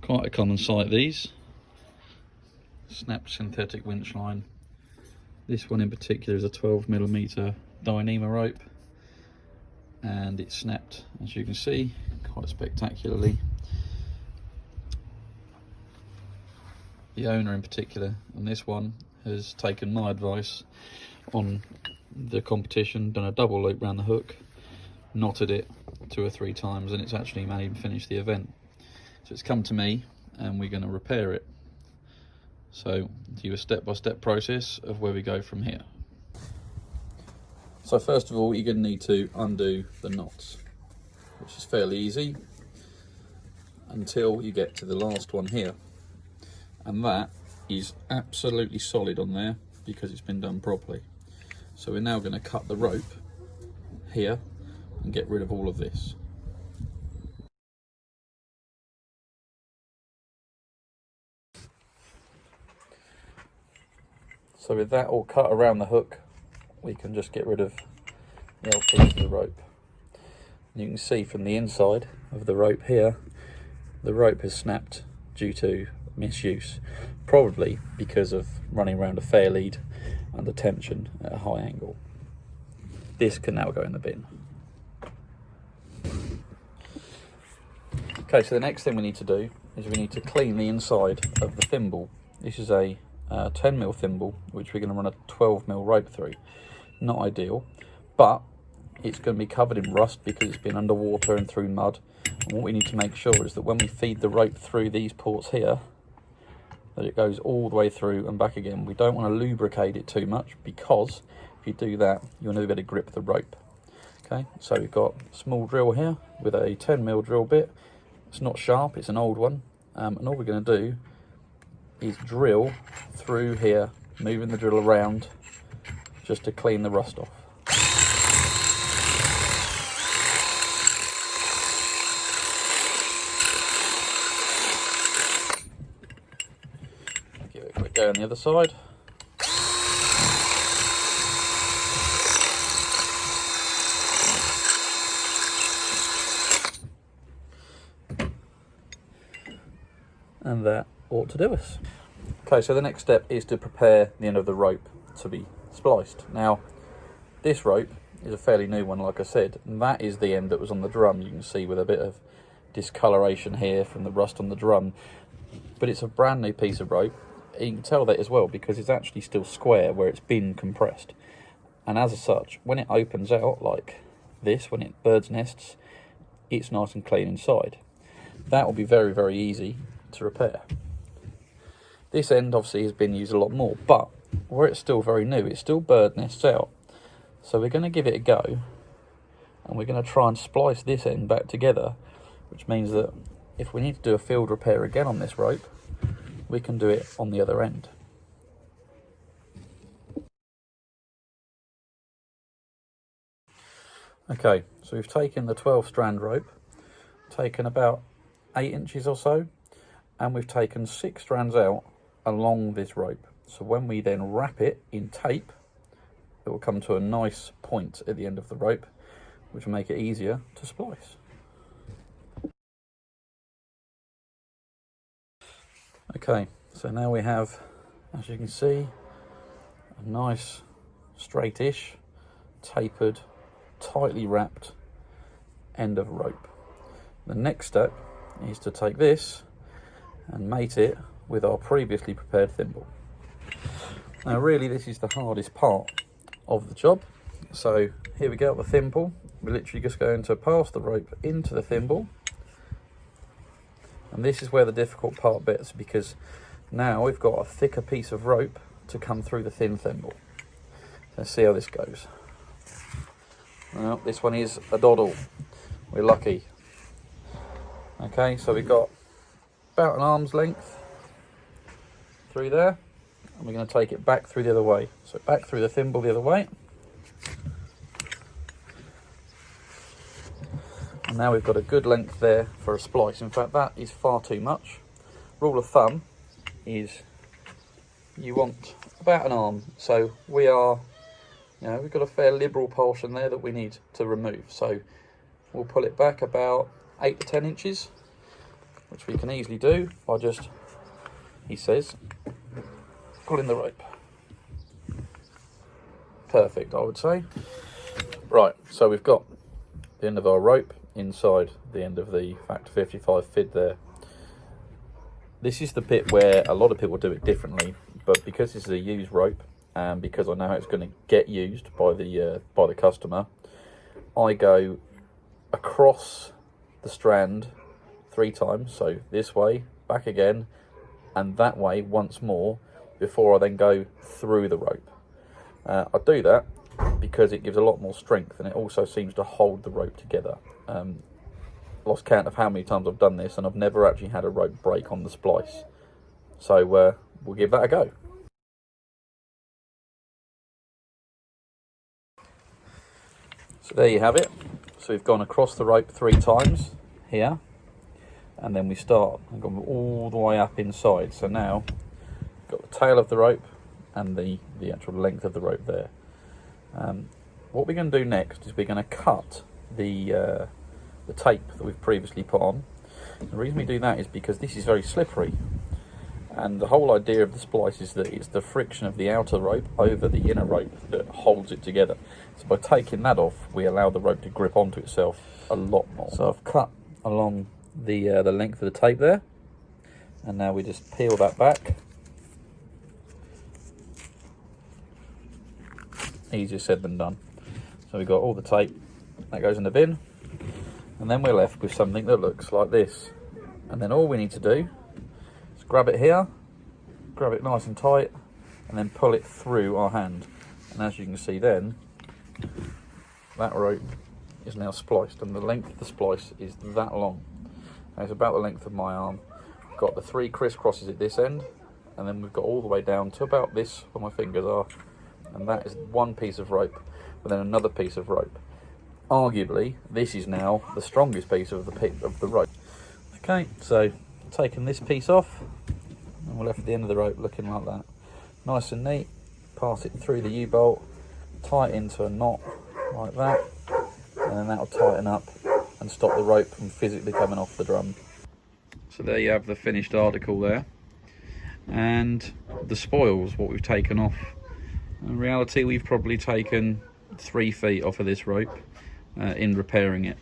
Quite a common sight, these. Snapped synthetic winch line. This one in particular is a 12mm Dyneema rope, and it snapped, as you can see, quite spectacularly. The owner in particular on this one has taken my advice on the competition, done a double loop round the hook, knotted it 2 or 3 times, and it's actually managed to finish the event. So it's come to me and we're going to repair it. So do a step-by-step process of where we go from here. So first of all, you're going to need to undo the knots, which is fairly easy until you get to the last one here. And that is absolutely solid on there because it's been done properly. So we're now going to cut the rope here and get rid of all of this. So with that all cut around the hook, we can just get rid of the old piece of the rope. And you can see from the inside of the rope here, the rope has snapped due to misuse, probably because of running around a fair lead under tension at a high angle. This can now go in the bin. Okay, so the next thing we need to do is we need to clean the inside of the thimble. This is a 10mm thimble, which we're going to run a 12mm rope through. Not ideal, but it's going to be covered in rust because it's been underwater and through mud. And what we need to make sure is that when we feed the rope through these ports here, that it goes all the way through and back again. We don't want to lubricate it too much, because if you do that, you'll never be able to grip the rope. Okay, so we've got a small drill here with a 10mm drill bit. It's not sharp, it's an old one. And all we're going to do is drill through here, moving the drill around just to clean the rust off. Give it a quick go on the other side. And that ought to do us. Okay, so the next step is to prepare the end of the rope to be spliced. Now, this rope is a fairly new one, like I said, and that is the end that was on the drum. You can see with a bit of discoloration here from the rust on the drum, but it's a brand new piece of rope. You can tell that as well because it's actually still square where it's been compressed. And as such, when it opens out like this, when it bird's nests, it's nice and clean inside. That will be very, very easy to repair. This end obviously has been used a lot more, but where it's still very new, it still bird nests out. So we're going to give it a go, and we're going to try and splice this end back together, which means that if we need to do a field repair again on this rope, we can do it on the other end. Okay, so we've taken the 12-strand rope, taken about 8 inches or so, and we've taken 6 strands out along this rope. So when we then wrap it in tape, it will come to a nice point at the end of the rope, which will make it easier to splice. Okay, so now we have, as you can see, a nice straightish, tapered, tightly wrapped end of rope. The next step is to take this and mate it with our previously prepared thimble. Now really this is the hardest part of the job. So here we go, the thimble. We're literally just going to pass the rope into the thimble. And this is where the difficult part bits, because now we've got a thicker piece of rope to come through the thin thimble. Let's see how this goes. Well, this one is a doddle. We're lucky. Okay, so we've got about an arm's length through there, and we're going to take it back through the other way. So back through the thimble the other way. And now we've got a good length there for a splice. In fact, that is far too much. Rule of thumb is you want about an arm. So we are, we've got a fair liberal portion there that we need to remove. So we'll pull it back about 8 to 10 inches. which we can easily do by just, he says, pulling the rope. Perfect, I would say. Right, so we've got the end of our rope inside the end of the Factor 55 fid there. This is the bit where a lot of people do it differently, but because this is a used rope, and because I know how it's going to get used by the customer, I go across the strand 3 times, so this way, back again, and that way once more, before I then go through the rope. I do that because it gives a lot more strength, and it also seems to hold the rope together. Lost count of how many times I've done this, and I've never actually had a rope break on the splice. So we'll give that a go. So there you have it. So we've gone across the rope 3 times here, and then we start and gone all the way up inside. So now we've got the tail of the rope and the actual length of the rope there. What we're going to do next is we're going to cut the tape that we've previously put on. The reason we do that is because this is very slippery, and the whole idea of the splice is that it's the friction of the outer rope over the inner rope that holds it together. So by taking that off, we allow the rope to grip onto itself a lot more. So I've cut along the length of the tape there, and now we just peel that back. Easier said than done. So we've got all the tape that goes in the bin, and then we're left with something that looks like this. And then all we need to do is grab it here, grab it nice and tight, and then pull it through our hand. And as you can see then, that rope is now spliced, and the length of the splice is that long. And it's about the length of my arm. We've got the 3 crisscrosses at this end, and then we've got all the way down to about this where my fingers are. And that is one piece of rope, but then another piece of rope. Arguably, this is now the strongest piece of the rope. Okay, so taking this piece off, and we're left at the end of the rope looking like that. Nice and neat. Pass it through the U-bolt, tie it into a knot like that, and then that'll tighten up and stop the rope from physically coming off the drum. So there you have the finished article there, and the spoils, what we've taken off. In reality, we've probably taken 3 feet off of this rope in repairing it.